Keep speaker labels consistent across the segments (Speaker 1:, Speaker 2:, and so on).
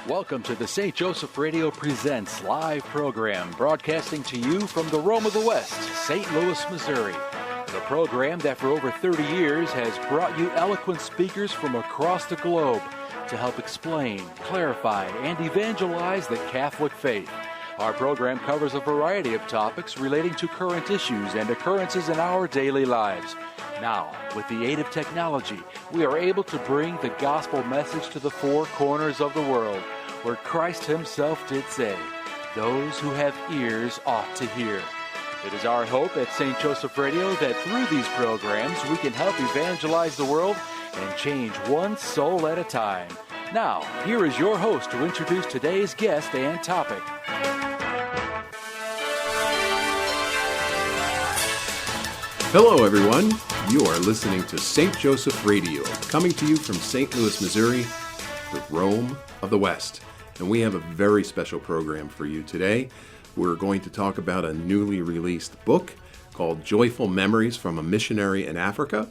Speaker 1: Welcome to the St. Joseph Radio Presents live program, broadcasting to you from the Rome of the West, St. Louis, Missouri. The program that for over 30 years has brought you eloquent speakers from across the globe to help explain, clarify, and evangelize the Catholic faith. Our program covers a variety of topics relating to current issues and occurrences in our daily lives. Now, with the aid of technology, we are able to bring the gospel message to the four corners of the world, where Christ himself did say, "Those who have ears ought to hear." It is our hope at St. Joseph Radio that through these programs we can help evangelize the world and change one soul at a time. Now, here is your host to introduce today's guest and topic.
Speaker 2: Hello, everyone. You are listening to St. Joseph Radio, coming to you from St. Louis, Missouri, the Rome of the West. And we have a very special program for you today. We're going to talk about a newly released book called Joyful Memories from a Missionary in Africa.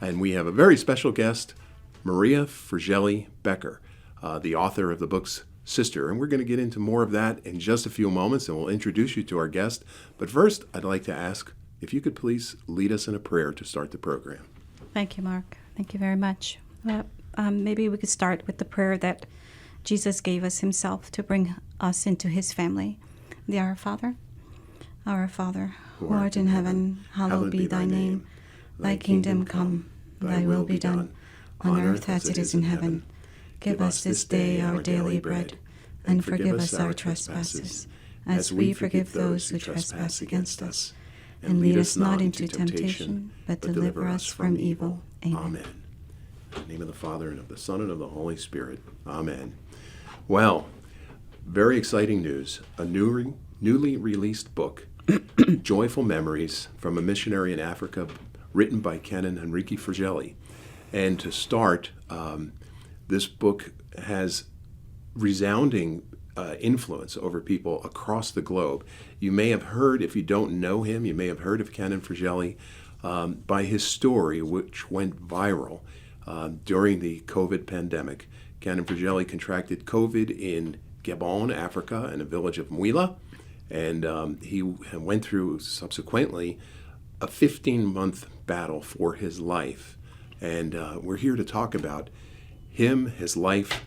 Speaker 2: And we have a very special guest, Maria Fragelli Becker, the author of the book's sister. And we're going to get into more of that in just a few moments, and we'll introduce you to our guest. But first, I'd like to ask if you could please lead us in a prayer to start the program.
Speaker 3: Thank you, Mark. Thank you very much. Maybe we could start with the prayer that Jesus gave us himself to bring us into his family. Our Father, who art in heaven, hallowed be thy name. Thy kingdom come, thy will be done, on earth as it is in heaven. Give us this day our daily bread, and forgive us our trespasses, as we forgive those who trespass against us. And lead us not into temptation, but deliver us from evil. Amen.
Speaker 2: In the name of the Father, and of the Son, and of the Holy Spirit. Amen. Well, very exciting news. A newly released book, Joyful Memories from a Missionary in Africa, written by Canon Enrique Fragelli. And to start, this book has resounding influence over people across the globe. You may have heard, if you don't know him, you may have heard of Canon Fragelli by his story, which went viral during the COVID pandemic. Canon Fragelli contracted COVID in Gabon, Africa, in a village of Mwila, and he went through subsequently a 15-month battle for his life. And we're here to talk about him, his life,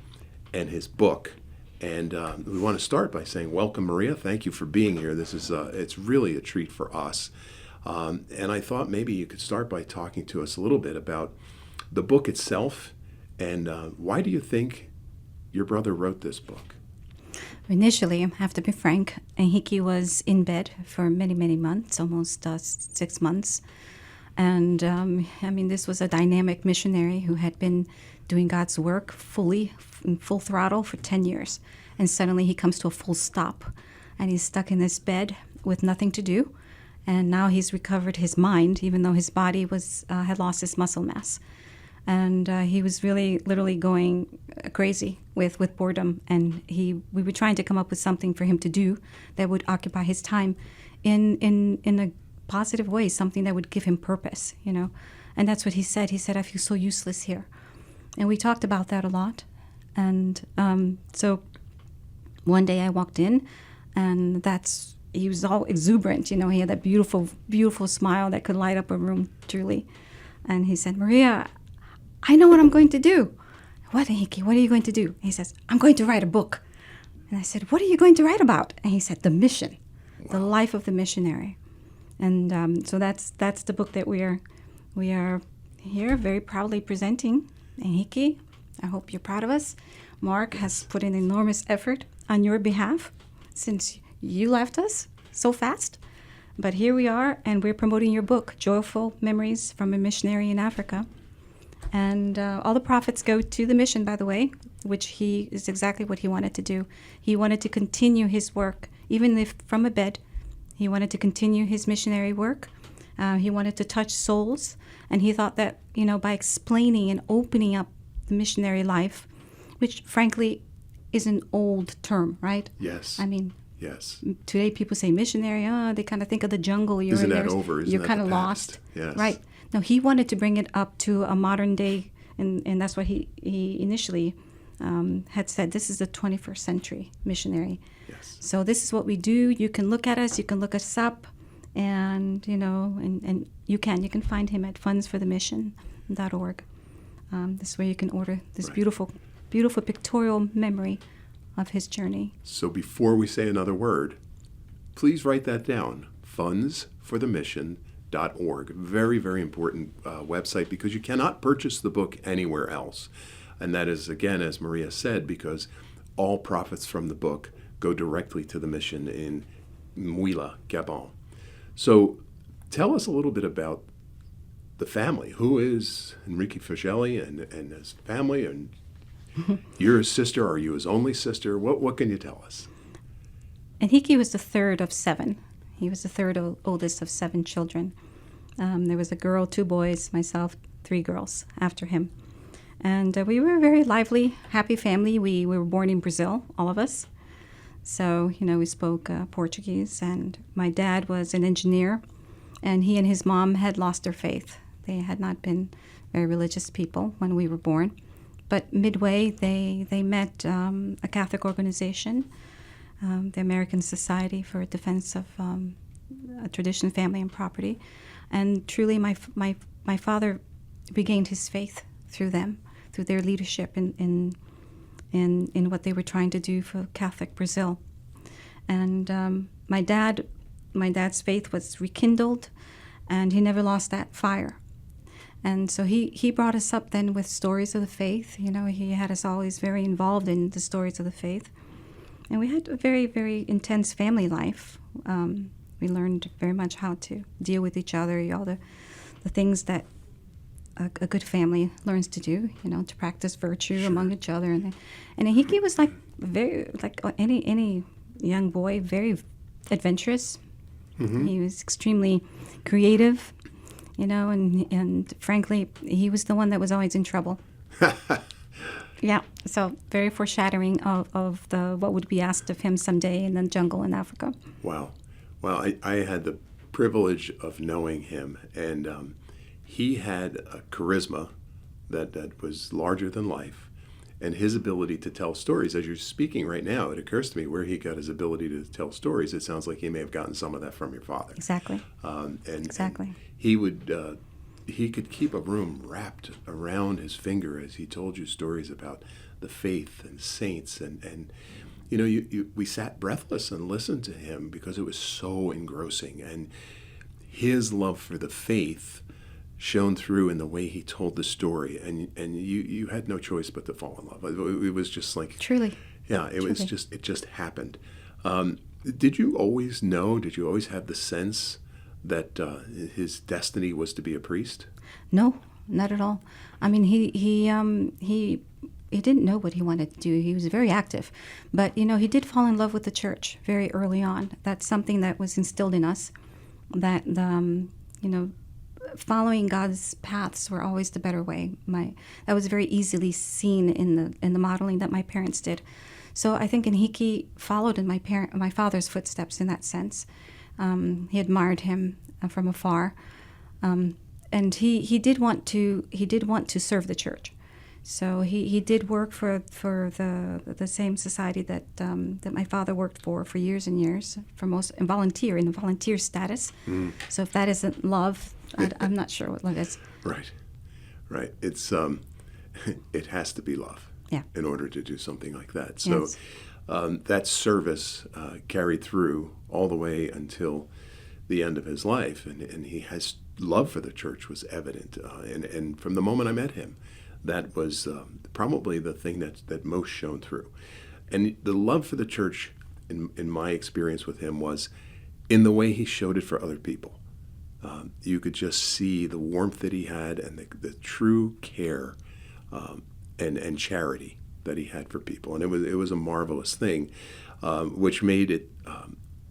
Speaker 2: and his book. And we want to start by saying, welcome, Maria. Thank you for being here. This is it's really a treat for us. And I thought maybe you could start by talking to us a little bit about the book itself, and why do you think your brother wrote this book?
Speaker 3: Initially, I have to be frank, Enrique was in bed for many, many months, almost 6 months. And this was a dynamic missionary who had been doing God's work fully, in full throttle for 10 years. And suddenly he comes to a full stop, and he's stuck in this bed with nothing to do. And now he's recovered his mind, even though his body had lost his muscle mass. And he was really, literally going crazy with boredom. And we were trying to come up with something for him to do that would occupy his time in a positive way, something that would give him purpose, you know. And that's what he said. He said, "I feel so useless here." And we talked about that a lot. And so one day I walked in, and he was all exuberant, you know. He had that beautiful, beautiful smile that could light up a room, truly. And he said, "Maria, I know what I'm going to do." "What, Enrique? What are you going to do?" He says, "I'm going to write a book." And I said, "What are you going to write about?" And he said, "The mission, the life of the missionary." And so that's the book that we are here very proudly presenting. Enrique, I hope you're proud of us. Mark has put in enormous effort on your behalf since you left us so fast. But here we are, and we're promoting your book, Joyful Memories from a Missionary in Africa. And all the profits go to the mission, by the way, which is exactly what he wanted to do. He wanted to continue his work, even if from a bed. He wanted to continue his missionary work. He wanted to touch souls. And he thought that, you know, by explaining and opening up the missionary life, which frankly is an old term, right?
Speaker 2: Yes.
Speaker 3: I mean,
Speaker 2: yes.
Speaker 3: Today people say missionary, they kind of think of the jungle.
Speaker 2: Isn't that over? Isn't
Speaker 3: you're kind of lost.
Speaker 2: Yes.
Speaker 3: Right. No, he wanted to bring it up to a modern day, and that's what he initially had said, this is the 21st century missionary.
Speaker 2: Yes.
Speaker 3: So this is what we do. You can look at us. You can look us up. And, and you can find him at fundsforthemission.org. This is where you can order this
Speaker 2: Right.
Speaker 3: beautiful, beautiful pictorial memory of his journey.
Speaker 2: So before we say another word, please write that down, fundsforthemission.org. Very, very important website, because you cannot purchase the book anywhere else. And that is, again, as Maria said, because all profits from the book go directly to the mission in Mouila, Gabon. So tell us a little bit about the family. Who is Enrique Fragelli and his family? And you're his sister. Are you his only sister? What can you tell us?
Speaker 3: Enrique was the third of 7. He was the third oldest of 7 children. There was a girl, 2 boys, myself, 3 girls after him. And we were a very lively, happy family. We were born in Brazil, all of us. So, we spoke Portuguese, and my dad was an engineer, and he and his mom had lost their faith. They had not been very religious people when we were born. But midway, they met a Catholic organization, the American Society for Defense of Tradition, Family, and Property. And truly, my father regained his faith through them, through their leadership in what they were trying to do for Catholic Brazil. And my dad's faith was rekindled, and he never lost that fire. And so he brought us up then with stories of the faith. He had us always very involved in the stories of the faith. And we had a very, very intense family life. We learned very much how to deal with each other, all the things that a good family learns to do, to practice virtue among each other. And Enrique was like any young boy, very adventurous. Mm-hmm. He was extremely creative, and frankly, he was the one that was always in trouble. Yeah, so very foreshadowing of what would be asked of him someday in the jungle in Africa.
Speaker 2: Wow. Well, I had the privilege of knowing him, and he had a charisma that was larger than life, and his ability to tell stories. As you're speaking right now, it occurs to me where he got his ability to tell stories. It sounds like he may have gotten some of that from your father.
Speaker 3: Exactly.
Speaker 2: Exactly. And he could keep a room wrapped around his finger as he told you stories about the faith and saints, and we sat breathless and listened to him because it was so engrossing, and his love for the faith shone through in the way he told the story, and you had no choice but to fall in love. It was just like,
Speaker 3: truly,
Speaker 2: yeah, it
Speaker 3: truly.
Speaker 2: was just, it just happened. Did you always have the sense that his destiny was to be a priest?
Speaker 3: No, not at all. I mean, he didn't know what he wanted to do. He was very active, but he did fall in love with the church very early on. That's something that was instilled in us, that following God's paths were always the better way. That was very easily seen in the modeling that my parents did. So I think Enrique followed in my father's footsteps in that sense. He admired him from afar, and he did want to serve the church. So he did work for the same society that my father worked for years and years, in a volunteer status. Mm. So if that isn't love, I'm not sure what love is.
Speaker 2: Right. It's it has to be love.
Speaker 3: Yeah.
Speaker 2: In order to do something like that. So
Speaker 3: yes.
Speaker 2: That service carried through all the way until the end of his life, and his love for the church was evident. And from the moment I met him, that was probably the thing that most shone through. And the love for the church, in my experience with him, was in the way he showed it for other people. You could just see the warmth that he had and the true care and charity that he had for people. And it was a marvelous thing, which made it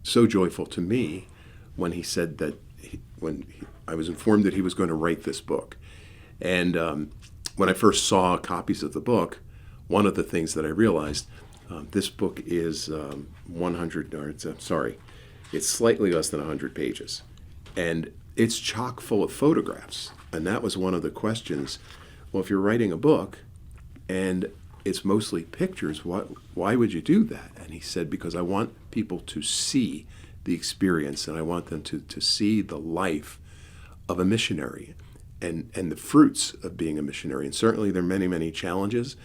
Speaker 2: so joyful to me when he said that I was informed that he was going to write this book. And when I first saw copies of the book, one of the things that I realized, this book is it's slightly less than 100 pages. And it's chock full of photographs. And that was one of the questions. Well, if you're writing a book and it's mostly pictures. Why would you do that? And he said, because I want people to see the experience, and I want them to see the life of a missionary and the fruits of being a missionary. And certainly there are many, many challenges,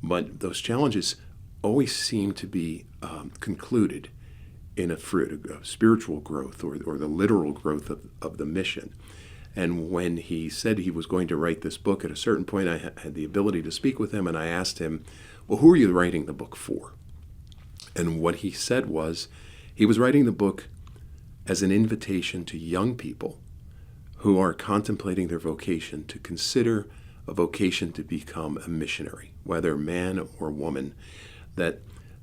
Speaker 2: but those challenges always seem to be concluded in a fruit of spiritual growth or the literal growth of the mission. And when he said he was going to write this book, at a certain point I had the ability to speak with him, and I asked him, well, who are you writing the book for? And what he said was, he was writing the book as an invitation to young people who are contemplating their vocation to consider a vocation to become a missionary, whether man or woman, that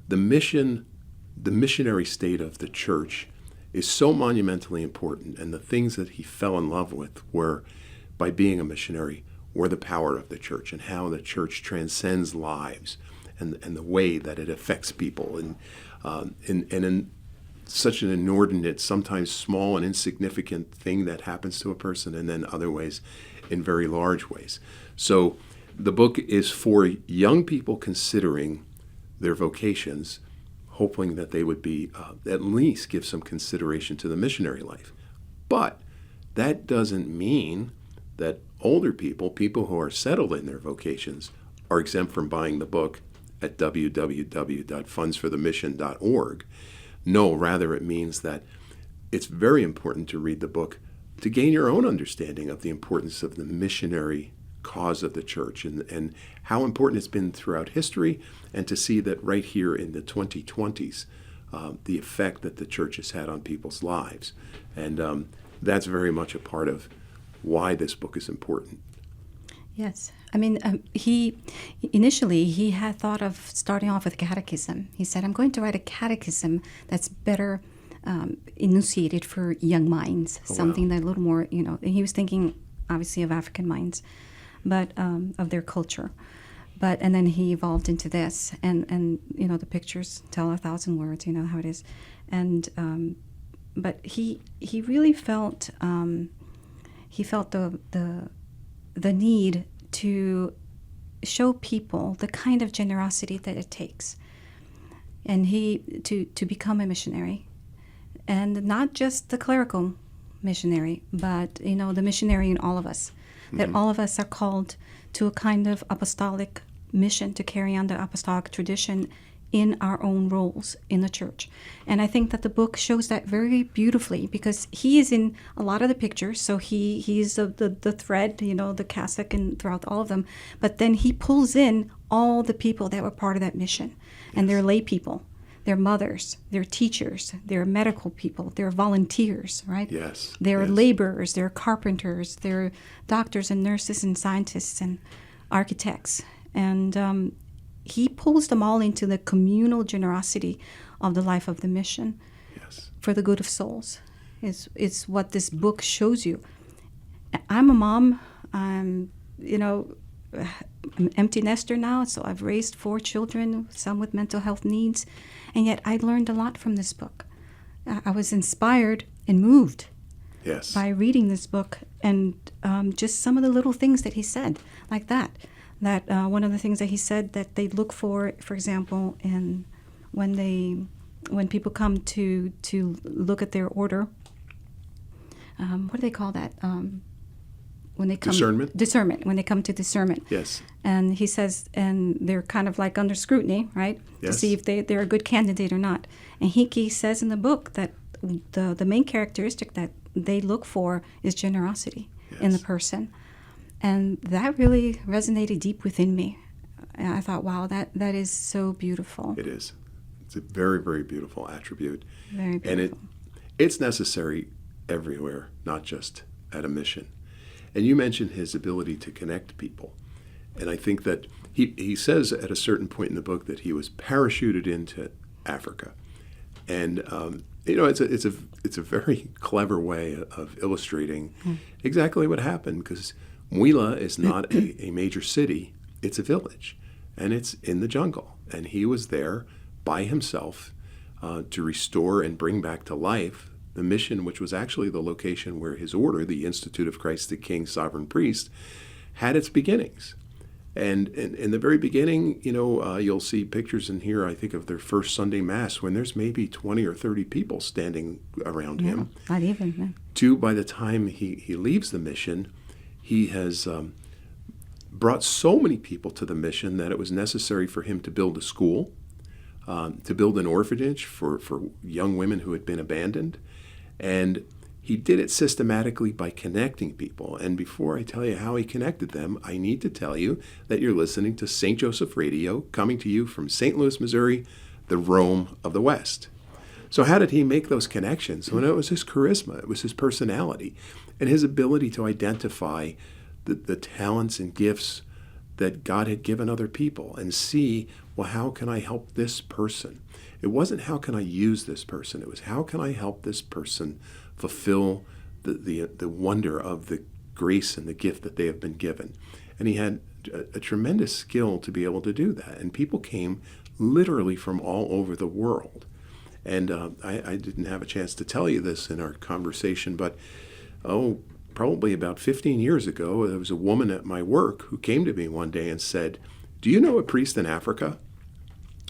Speaker 2: the missionary state of the church is so monumentally important, and the things that he fell in love with were, by being a missionary, were the power of the church and how the church transcends lives and the way that it affects people and in such an inordinate, sometimes small and insignificant thing that happens to a person, and then other ways in very large ways. So the book is for young people considering their vocations, hoping that they would be at least give some consideration to the missionary life. But that doesn't mean that older people who are settled in their vocations, are exempt from buying the book at www.fundsforthemission.org. No, rather it means that it's very important to read the book to gain your own understanding of the importance of the missionary cause of the church and how important it's been throughout history, and to see that right here in the 2020s, the effect that the church has had on people's lives. And that's very much a part of why this book is important.
Speaker 3: Yes. I mean, he had thought of starting off with a catechism. He said, I'm going to write a catechism that's better enunciated for young minds, something that a little more, and he was thinking obviously of African minds, but of their culture. And then he evolved into this, and the pictures tell 1,000 words, how it is. And but he really felt the need to show people the kind of generosity that it takes, and to become a missionary, and not just the clerical missionary, but the missionary in all of us. Mm-hmm. That all of us are called to a kind of apostolic mission to carry on the apostolic tradition in our own roles in the church. And I think that the book shows that very beautifully, because he is in a lot of the pictures, so he's the thread, the cassock, and throughout all of them. But then he pulls in all the people that were part of that mission. Yes. And they're lay people, they're mothers, they're teachers, they're medical people, they're volunteers, right?
Speaker 2: Yes.
Speaker 3: They're laborers, they're carpenters, they're doctors and nurses and scientists and architects. And he pulls them all into the communal generosity of the life of the mission.
Speaker 2: Yes. For
Speaker 3: the good of souls is what this book shows you. I'm a mom. I'm an empty nester now, so I've raised 4 children, some with mental health needs, and yet I learned a lot from this book. I was inspired and moved by reading this book, and just some of the little things that he said, like that one of the things that he said that they look for example, when people come to look at their order, what do they call that? When they come discernment. When they come to discernment.
Speaker 2: Yes.
Speaker 3: And he says, and they're kind of like under scrutiny, right? Yes. To see if they're a good candidate or not. And he says in the book that the main characteristic that they look for is generosity in the person. And that really resonated deep within me. And I thought, wow, that is so beautiful.
Speaker 2: It is. It's a very, very beautiful attribute.
Speaker 3: Very beautiful.
Speaker 2: And it's necessary everywhere, not just at a mission. And you mentioned his ability to connect people. And I think that he says at a certain point in the book that he was parachuted into Africa. And it's a very clever way of illustrating exactly what happened, because Mwila is not a major city, it's a village, and it's in the jungle. And he was there by himself to restore and bring back to life the mission, which was actually the location where his order, the Institute of Christ the King Sovereign Priest, had its beginnings. And in the very beginning, you'll see pictures in here, I think, of their first Sunday Mass when there's maybe 20 or 30 people standing around him.
Speaker 3: Not even. Yeah.
Speaker 2: To, by the time he leaves the mission, he has brought so many people to the mission that it was necessary for him to build a school, to build an orphanage for young women who had been abandoned. And he did it systematically by connecting people. And before I tell you how he connected them, I need to tell you that you're listening to St. Joseph Radio, coming to you from St. Louis, Missouri, the Rome of the West. So how did he make those connections? Well, it was his charisma, it was his personality, and his ability to identify the talents and gifts that God had given other people and see, well, how can I help this person? It wasn't how can I use this person, it was how can I help this person fulfill the wonder of the grace and the gift that they have been given. And he had a tremendous skill to be able to do that. And people came literally from all over the world. And I didn't have a chance to tell you this in our conversation, but probably about 15 years ago, there was a woman at my work who came to me one day and said, "Do you know a priest in Africa?"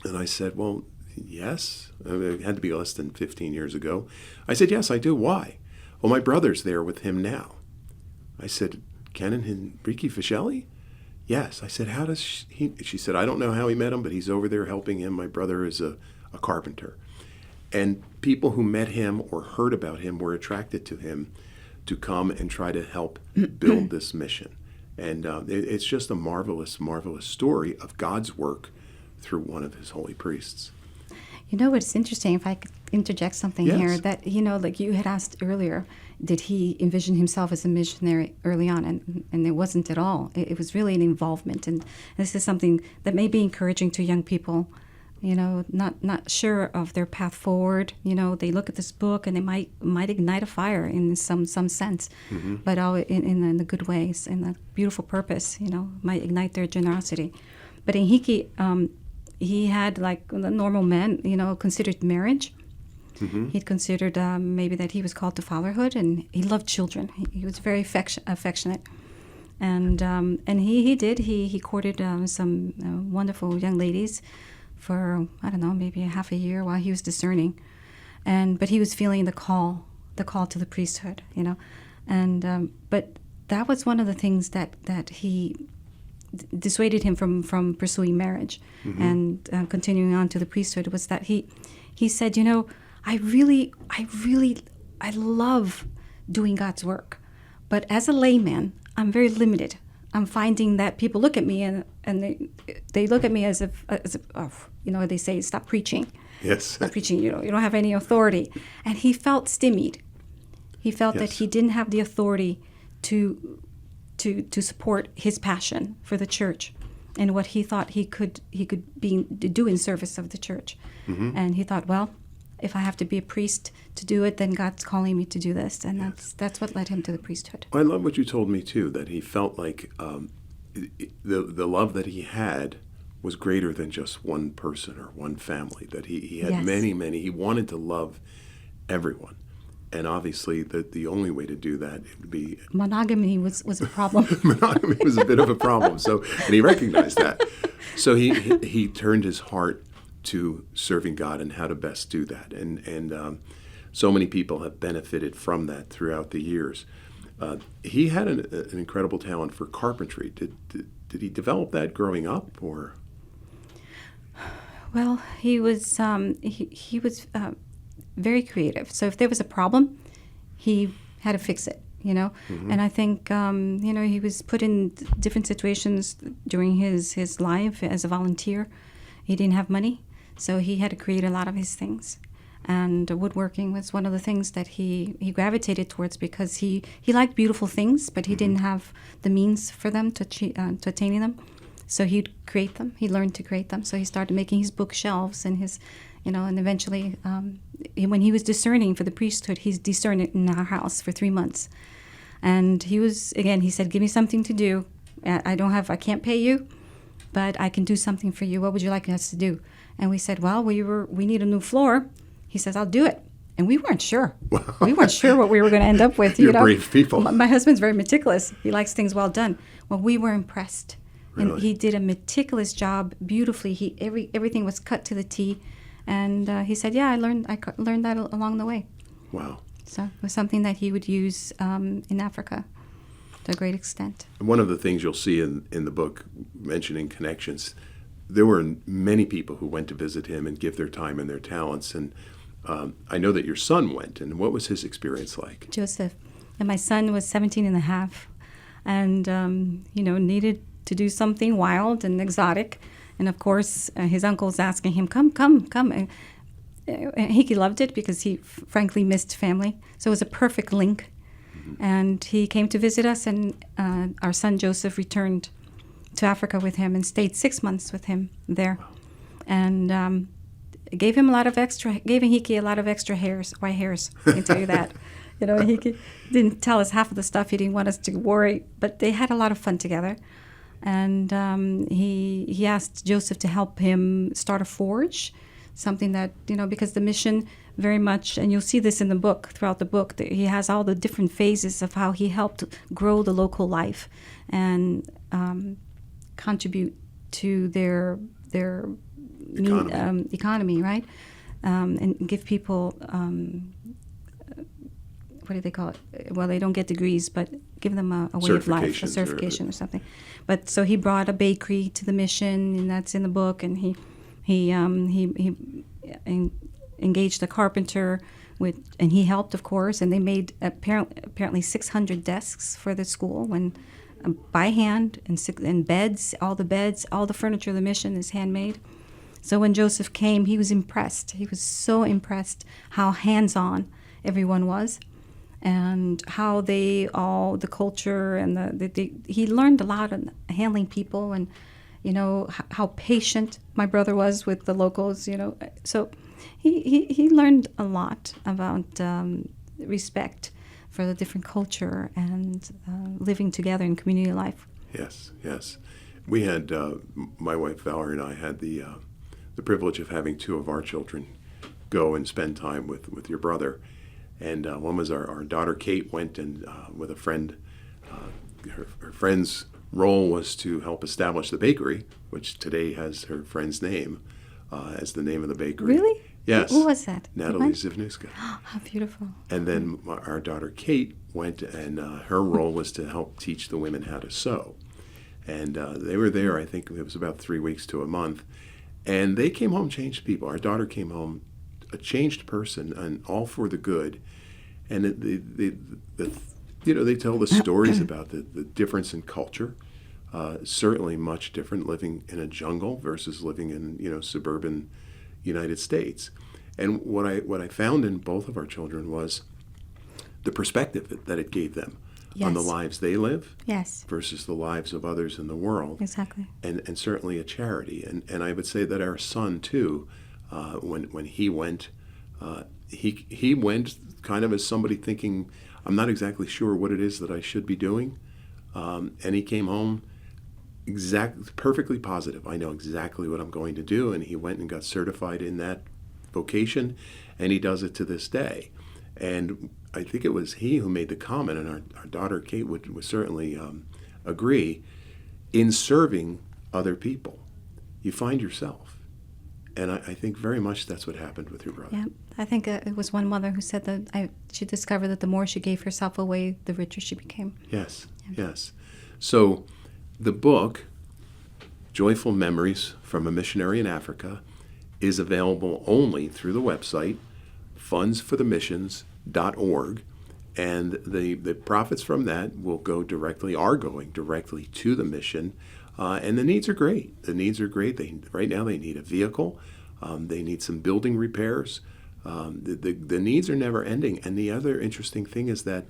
Speaker 2: And I said, "Well, yes." It had to be less than 15 years ago. I said, "Yes, I do. Why?" "Well, my brother's there with him now." I said, "Canon Enrique Fragelli?" "Yes." I said, "How does She said, "I don't know how he met him, but he's over there helping him. My brother is a carpenter." And people who met him or heard about him were attracted to him to come and try to help build this mission. And it's just a marvelous, marvelous story of God's work through one of his holy priests.
Speaker 3: You know what's interesting, if I could interject something
Speaker 2: Yes.
Speaker 3: here, that, like you had asked earlier, did he envision himself as a missionary early on? And it wasn't at all. It was really an involvement. And this is something that may be encouraging to young people, not sure of their path forward. They look at this book and they might ignite a fire in some sense,
Speaker 2: Mm-hmm.
Speaker 3: but all in the good ways, in a beautiful purpose, might ignite their generosity. But Enrique, he had, like the normal men, considered marriage.
Speaker 2: Mm-hmm.
Speaker 3: He'd considered maybe that he was called to fatherhood, and he loved children. He was very affectionate. And he courted some wonderful young ladies for, I don't know, maybe half a year while he was discerning. But he was feeling the call to the priesthood, but that was one of the things that he dissuaded him from pursuing marriage. Mm-hmm. And continuing on to the priesthood was that he said, I love doing God's work, but as a layman, I'm very limited. I'm finding that people look at me and they look at me as if they say, stop preaching.
Speaker 2: Yes.
Speaker 3: Stop preaching. You don't have any authority. And he felt stymied. He felt that he didn't have the authority to support his passion for the church and what he thought he could do in service of the church. Mm-hmm. And he thought, well, if I have to be a priest to do it, then God's calling me to do this. And that's what led him to the priesthood.
Speaker 2: I love what you told me, too, that he felt like the love that he had was greater than just one person or one family, that he had many, he wanted to love everyone. And obviously, the only way to do that would be...
Speaker 3: Monogamy was a problem.
Speaker 2: Monogamy was a bit of a problem, and he recognized that. So he turned his heart to serving God and how to best do that. And so many people have benefited from that throughout the years. He had an incredible talent for carpentry. Did he develop that growing up, or?
Speaker 3: Well, he was he was very creative. So if there was a problem, he had to fix it. Mm-hmm. And I think he was put in different situations during his life as a volunteer. He didn't have money, so he had to create a lot of his things. And woodworking was one of the things that he gravitated towards because he liked beautiful things, but he didn't have the means for them to attaining them. So he'd create them. He learned to create them. So he started making his bookshelves and his, and eventually, when he was discerning for the priesthood, he's discerned it in our house for 3 months. And he said, give me something to do. I can't pay you, but I can do something for you. What would you like us to do? And we said, well, we need a new floor. He says, I'll do it. And we weren't sure. Wow. We weren't sure what we were going to end up with.
Speaker 2: You're brave people.
Speaker 3: My husband's very meticulous. He likes things well done. Well, we were impressed.
Speaker 2: Really?
Speaker 3: And he did a meticulous job, beautifully. Everything was cut to the T, and he said, "Yeah, I learned that along the way."
Speaker 2: Wow.
Speaker 3: So it was something that he would use in Africa to a great extent.
Speaker 2: One of the things you'll see in the book, mentioning connections, there were many people who went to visit him and give their time and their talents. And I know that your son went, and what was his experience like?
Speaker 3: Joseph. And my son was 17 and a half and, needed to do something wild and exotic. And, of course, his uncle's asking him, come. And he loved it because he, frankly, missed family. So it was a perfect link. Mm-hmm. And he came to visit us, and our son Joseph returned to Africa with him and stayed 6 months with him there.
Speaker 2: Wow.
Speaker 3: And gave Hickey a lot of extra white hairs, I can tell you that. He didn't tell us half of the stuff. He didn't want us to worry, but they had a lot of fun together. And he asked Joseph to help him start a forge, something that, because the mission very much, and you'll see this in the book, throughout the book, that he has all the different phases of how he helped grow the local life and contribute to their economy, right? And give people, what do they call it? Well, they don't get degrees, but give them a way of life, a certification or something. But so he brought a bakery to the mission, and that's in the book. And he engaged a carpenter, and he helped, of course. And they made apparently 600 desks for the school by hand, and beds, all the furniture of the mission is handmade. So when Joseph came, he was impressed. He was so impressed how hands-on everyone was, and how the culture and he learned a lot of handling people, and how patient my brother was with the locals. So he learned a lot about respect for the different culture and living together in community life.
Speaker 2: Yes. We had my wife Valerie and I had the privilege of having two of our children go and spend time with your brother. And one was our daughter Kate went and with a friend. Her friend's role was to help establish the bakery, which today has her friend's name as the name of the bakery.
Speaker 3: Really?
Speaker 2: Yes.
Speaker 3: Who was that?
Speaker 2: Natalie Zivnuska.
Speaker 3: How beautiful.
Speaker 2: And then our daughter Kate went, and her role was to help teach the women how to sew. And they were there, I think it was about 3 weeks to a month. And they came home changed people. Our daughter came home a changed person, and all for the good. And they tell the stories about the difference in culture. Certainly much different living in a jungle versus living in suburban United States. And what I found in both of our children was the perspective that it gave them on the lives they live versus the lives of others in the world.
Speaker 3: Exactly.
Speaker 2: And certainly a charity. And I would say that our son, too, when he went, he went kind of as somebody thinking, I'm not exactly sure what it is that I should be doing. And he came home perfectly positive. I know exactly what I'm going to do. And he went and got certified in that vocation, and he does it to this day. And I think it was he who made the comment, and our daughter Kate would certainly agree, in serving other people, you find yourself. And I think very much that's what happened with your brother.
Speaker 3: Yeah, I think it was one mother who said that she discovered that the more she gave herself away, the richer she became.
Speaker 2: Yes. So the book, Joyful Memories from a Missionary in Africa, is available only through the website, fundsforthemissions.org, and the profits from that are going directly to the mission, and the needs are great. Right now they need a vehicle, they need some building repairs. The needs are never ending, and the other interesting thing is that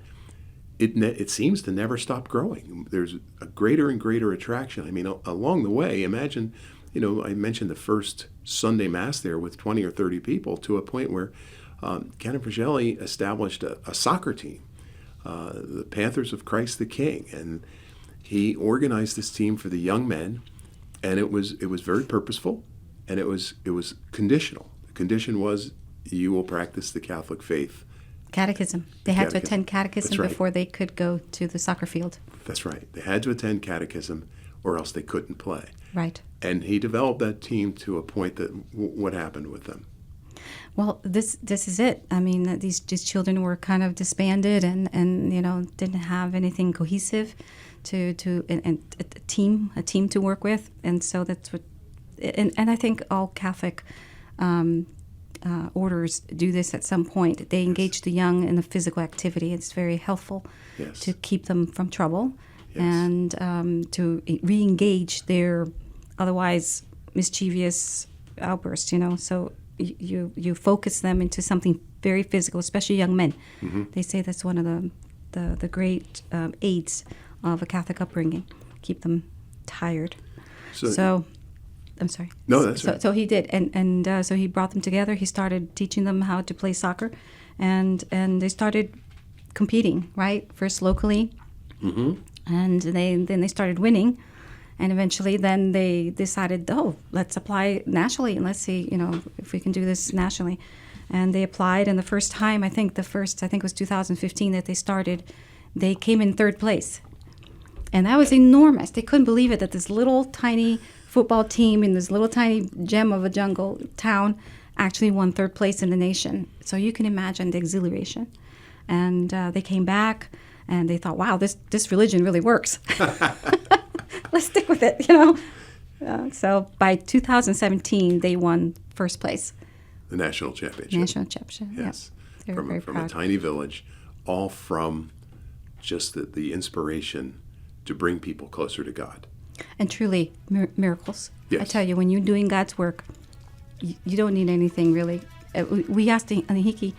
Speaker 2: it seems to never stop growing. There's a greater and greater attraction. I mean, along the way, imagine, I mentioned the first Sunday Mass there with 20 or 30 people, to a point where Canon Fragelli established a soccer team, the Panthers of Christ the King, and he organized this team for the young men, and it was very purposeful, and it was conditional. The condition was, you will practice the Catholic faith.
Speaker 3: Catechism. They had to attend catechism before they could go to the soccer field.
Speaker 2: That's right. They had to attend catechism or else they couldn't play.
Speaker 3: Right.
Speaker 2: And he developed that team to a point that what happened with them?
Speaker 3: Well, this is it. I mean, these children were kind of disbanded and didn't have anything cohesive to and a team to work with, and so that's what. And I think all Catholic orders do this at some point. They engage the young in the physical activity. It's very helpful to keep them from trouble and to re-engage their otherwise mischievous outbursts. So you focus them into something very physical, especially young men. Mm-hmm. They say that's one of the great aids of a Catholic upbringing. Keep them tired. So I'm sorry.
Speaker 2: No, that's right.
Speaker 3: So he did, and so he brought them together. He started teaching them how to play soccer, and they started competing. Right, first locally, and then they started winning, and eventually then they decided, let's apply nationally, and let's see, if we can do this nationally. And they applied, and the first time, I think it was 2015 that they started, they came in third place, and that was enormous. They couldn't believe it that this little tiny football team in this little tiny gem of a jungle town actually won third place in the nation. So you can imagine the exhilaration. And they came back and they thought, wow, this religion really works. Let's stick with it, So by 2017, they won first place.
Speaker 2: The national championship.
Speaker 3: Yes.
Speaker 2: Yeah. From a tiny village, all from just the inspiration to bring people closer to God.
Speaker 3: And truly, miracles.
Speaker 2: Yes.
Speaker 3: I tell you, when you're doing God's work, you don't need anything really. We asked Ahiki,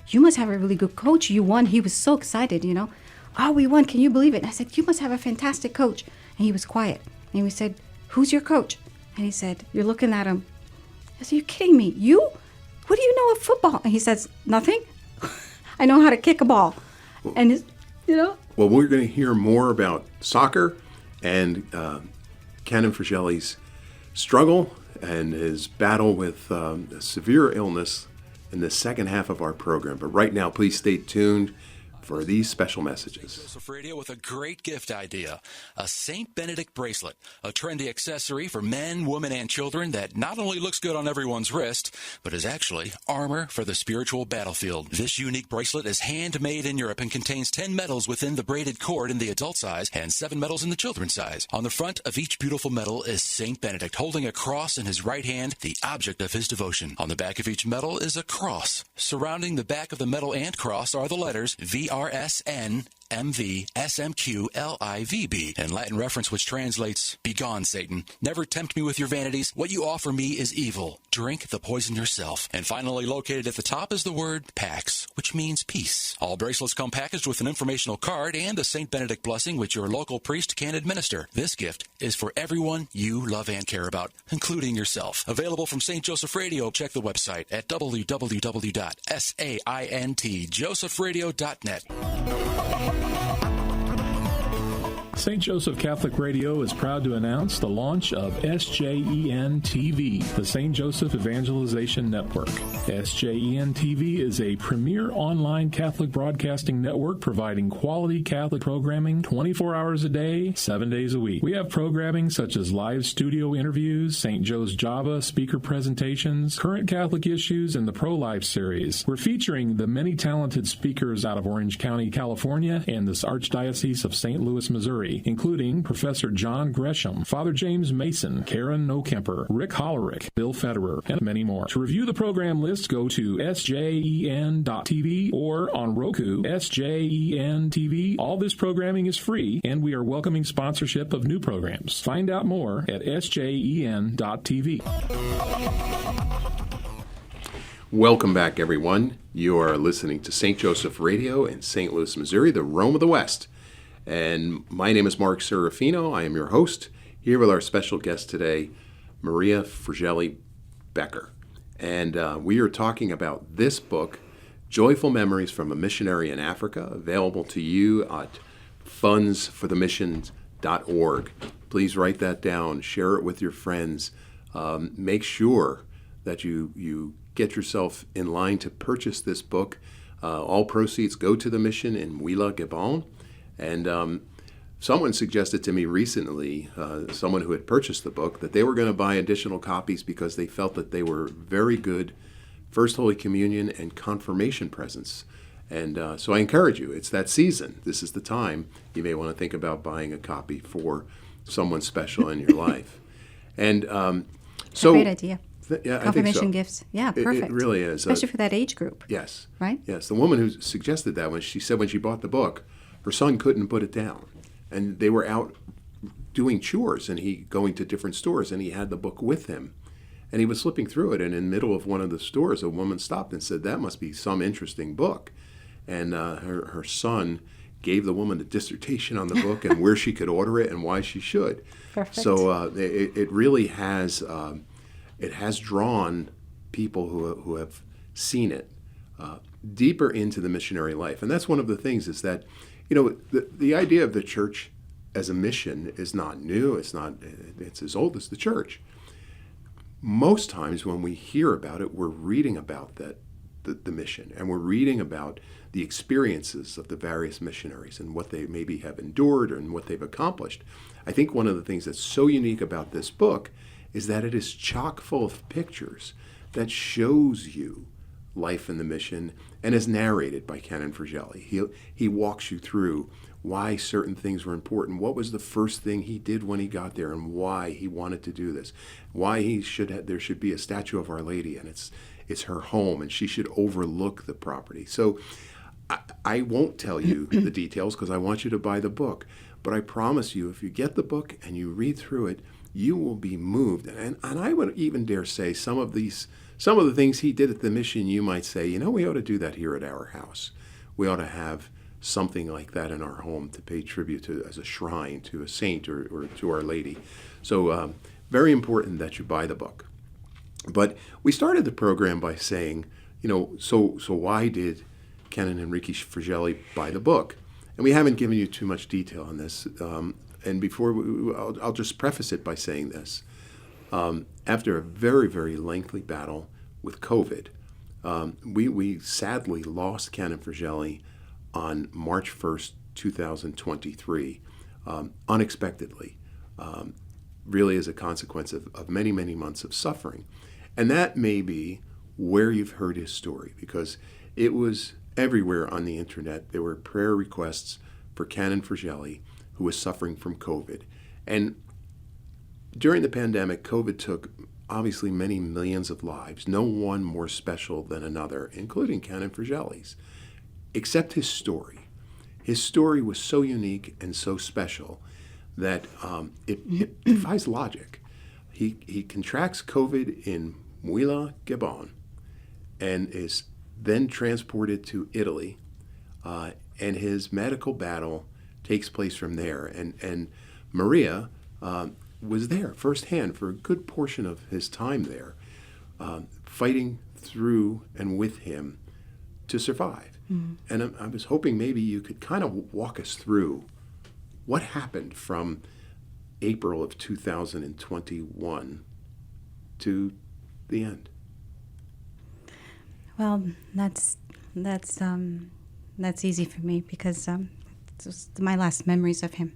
Speaker 3: you must have a really good coach. You won. He was so excited, Oh, we won. Can you believe it? And I said, you must have a fantastic coach. And he was quiet. And we said, who's your coach? And he said, you're looking at him. I said, you're kidding me. You? What do you know of football? And he says, nothing. I know how to kick a ball. And,
Speaker 2: Well, we're going to hear more about soccer and Canon Fragelli's struggle and his battle with a severe illness in the second half of our program. But right now, please stay tuned for these special messages.
Speaker 1: Joseph Radio with a great gift idea, a St. Benedict bracelet, a trendy accessory for men, women, and children that not only looks good on everyone's wrist, but is actually armor for the spiritual battlefield. This unique bracelet is handmade in Europe and contains 10 medals within the braided cord in the adult size and 7 medals in the children's size. On the front of each beautiful medal is St. Benedict holding a cross in his right hand, the object of his devotion. On the back of each medal is a cross. Surrounding the back of the medal and cross are the letters VRSN MV SMQ LIVB, in Latin reference which translates, "Begone, Satan. Never tempt me with your vanities. What you offer me is evil. Drink the poison yourself." And finally, located at the top is the word PAX, which means peace. All bracelets come packaged with an informational card and a St. Benedict blessing which your local priest can administer. This gift is for everyone you love and care about, including yourself. Available from St. Joseph Radio. Check the website at www.saintjosephradio.net.
Speaker 4: St. Joseph Catholic Radio is proud to announce the launch of SJEN TV, the St. Joseph Evangelization Network. SJEN TV is a premier online Catholic broadcasting network providing quality Catholic programming 24 hours a day, 7 days a week. We have programming such as live studio interviews, St. Joe's Java speaker presentations, current Catholic issues, and the Pro-Life series. We're featuring the many talented speakers out of Orange County, California, and this Archdiocese of St. Louis, Missouri, including Professor John Gresham, Father James Mason, Karen Nokemper, Rick Hollerick, Bill Federer, and many more. To review the program list, go to sjen.tv or on Roku, SJEN TV. All this programming is free, and we are welcoming sponsorship of new programs. Find out more at sjen.tv.
Speaker 2: Welcome back, everyone. You are listening to St. Joseph Radio in St. Louis, Missouri, the Rome of the West. And my name is Mark Serafino. I am your host, here with our special guest today, Maria Fragelli Becker. And we are talking about this book, Joyful Memories from a Missionary in Africa, available to you at fundsforthemissions.org. Please write that down, share it with your friends. Make sure that you get yourself in line to purchase this book. All proceeds go to the mission in Huila, Gabon. And Someone suggested to me recently, someone who had purchased the book, that they were going to buy additional copies because they felt that they were very good First Holy Communion and confirmation presents. And so I encourage you, it's that season. This is the time you may want to think about buying a copy for someone special in your life. And so,
Speaker 3: great idea.
Speaker 2: Yeah,
Speaker 3: Confirmation
Speaker 2: I think so.
Speaker 3: gifts. Yeah, perfect.
Speaker 2: It really is.
Speaker 3: Especially for that age group.
Speaker 2: Yes.
Speaker 3: Right?
Speaker 2: Yes. The woman who suggested that, when she said when she bought the book, her son couldn't put it down. And they were out doing chores and he going to different stores, and he had the book with him. And he was flipping through it, and in the middle of one of the stores, a woman stopped and said, "That must be some interesting book." And her son gave the woman a dissertation on the book and where she could order it and why she should.
Speaker 3: Perfect.
Speaker 2: So it really has drawn people who have seen it deeper into the missionary life. And that's one of the things, is that, the idea of the church as a mission is not new. It's as old as the church. Most times when we hear about it, we're reading about the mission, and we're reading about the experiences of the various missionaries and what they maybe have endured and what they've accomplished. I think one of the things that's so unique about this book is that it is chock full of pictures that shows you life in the mission, and is narrated by Canon Fragelli. He walks you through why certain things were important. What was the first thing he did when he got there, and why he wanted to do this? Why there should be a statue of Our Lady, and it's her home, and she should overlook the property. So I won't tell you the details because I want you to buy the book. But I promise you, if you get the book and you read through it, you will be moved. And I would even dare say some of the things he did at the mission, you might say, we ought to do that here at our house. We ought to have something like that in our home to pay tribute to, as a shrine to a saint or to Our Lady. So very important that you buy the book. But we started the program by saying, so why did Canon Enrique Fragelli buy the book? And we haven't given you too much detail on this. And I'll just preface it by saying this. After a very, very lengthy battle with COVID, we sadly lost Canon Fragelli on March 1st, 2023, unexpectedly, really as a consequence of many, many months of suffering. And that may be where you've heard his story, because it was everywhere on the internet. There were prayer requests for Canon Fragelli, who was suffering from COVID. And during the pandemic, COVID took obviously many millions of lives, no one more special than another, including Canon Fragelli's, except his story. His story was so unique and so special that it defies logic. He contracts COVID in Huila, Gabon, and is then transported to Italy, and his medical battle takes place from there. And Maria was there firsthand for a good portion of his time there, fighting through and with him to survive. Mm-hmm. And I was hoping maybe you could kind of walk us through what happened from April of 2021 to the end.
Speaker 3: Well, that's easy for me because it's my last memories of him.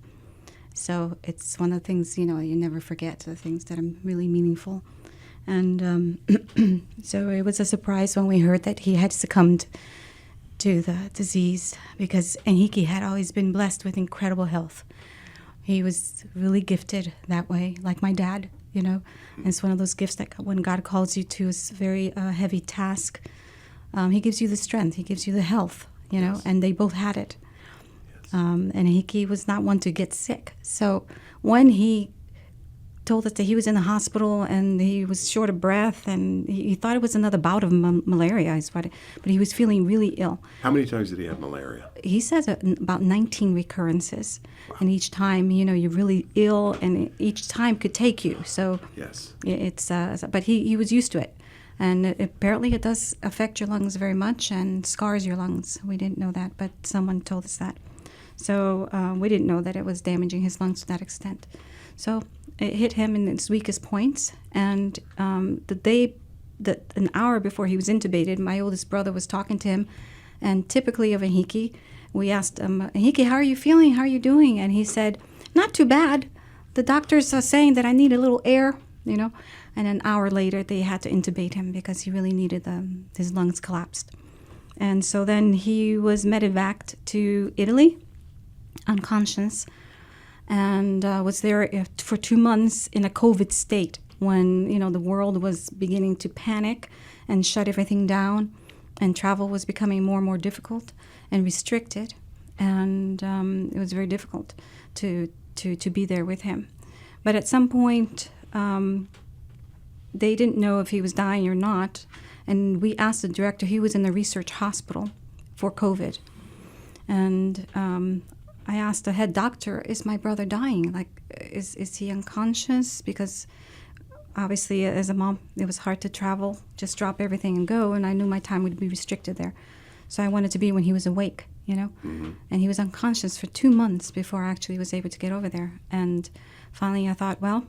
Speaker 3: So it's one of the things, you never forget, the things that are really meaningful. And so it was a surprise when we heard that he had succumbed to the disease, because Enrique had always been blessed with incredible health. He was really gifted that way, like my dad, And it's one of those gifts that when God calls you to a very heavy task, he gives you the strength, he gives you the health,
Speaker 2: Yes.
Speaker 3: And they both had it. And Enrique was not one to get sick. So when he told us that he was in the hospital and he was short of breath and he thought it was another bout of malaria, but he was feeling really ill.
Speaker 2: How many times did he have malaria?
Speaker 3: He says about 19 recurrences. Wow. And each time, you're really ill, and each time could take you. So
Speaker 2: yes,
Speaker 3: it's but he was used to it. And apparently it does affect your lungs very much and scars your lungs. We didn't know that, but someone told us that. So we didn't know that it was damaging his lungs to that extent. So it hit him in its weakest points. And an hour before he was intubated, my oldest brother was talking to him. And typically of Enrique, we asked him, Hiki, how are you feeling? How are you doing? And he said, not too bad. The doctors are saying that I need a little air, you know. And an hour later, they had to intubate him because he really needed his lungs collapsed. And so then he was medevaced to Italy, unconscious, and was there for 2 months in a COVID state when, you know, the world was beginning to panic and shut everything down, and travel was becoming more and more difficult and restricted, and it was very difficult to be there with him. But at some point, they didn't know if he was dying or not, and we asked the director. He was in the research hospital for COVID, and I asked the head doctor, is my brother dying? Like, is he unconscious? Because obviously, as a mom, it was hard to travel, just drop everything and go, and I knew my time would be restricted there. So I wanted to be when he was awake, you know? Mm-hmm. And he was unconscious for 2 months before I actually was able to get over there. And finally I thought, well,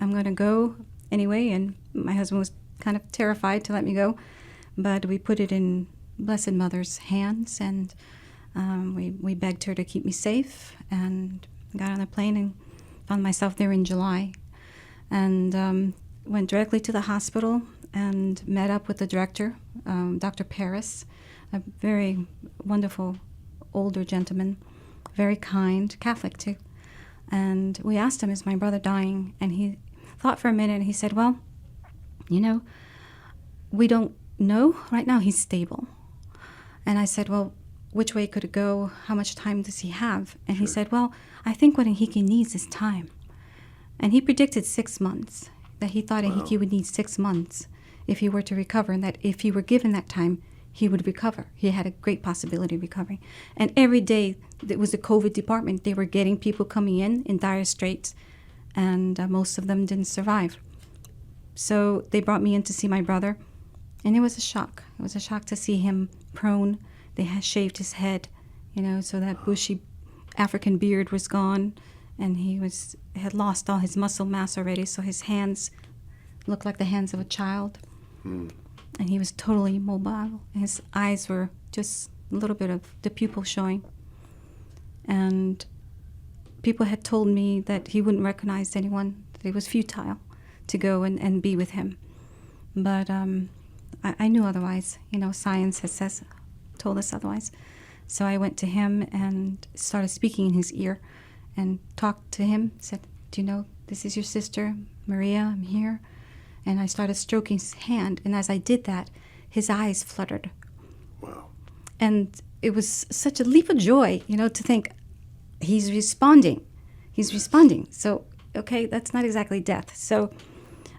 Speaker 3: I'm going to go anyway, and my husband was kind of terrified to let me go, but we put it in Blessed Mother's hands, and we begged her to keep me safe, and got on a plane and found myself there in July, and went directly to the hospital and met up with the director, Dr. Paris, a very wonderful older gentleman, very kind, Catholic too. And we asked him, is my brother dying? And he thought for a minute, and he said, well, you know, we don't know. Right now he's stable. And I said, well, which way could it go? How much time does he have? And he said, well, I think what Ihiki needs is time. And he predicted 6 months, that he thought Ihiki would need 6 months if he were to recover, and that if he were given that time, he would recover. He had a great possibility of recovering. And every day, it was the COVID department. They were getting people coming in dire straits, and most of them didn't survive. So they brought me in to see my brother, and it was a shock. It was a shock to see him prone. They had shaved his head, you know, so that bushy African beard was gone, and he had lost all his muscle mass already, so his hands looked like the hands of a child. And he was totally immobile. His eyes were just a little bit of the pupil showing. And people had told me that he wouldn't recognize anyone, that it was futile to go and be with him. But I knew otherwise. You know, science has told us otherwise. So I went to him and started speaking in his ear and talked to him, said, do you know, this is your sister, Maria, I'm here. And I started stroking his hand, and as I did that, his eyes fluttered.
Speaker 2: Wow.
Speaker 3: And it was such a leap of joy, you know, to think, he's responding. He's responding. So, okay, that's not exactly death. So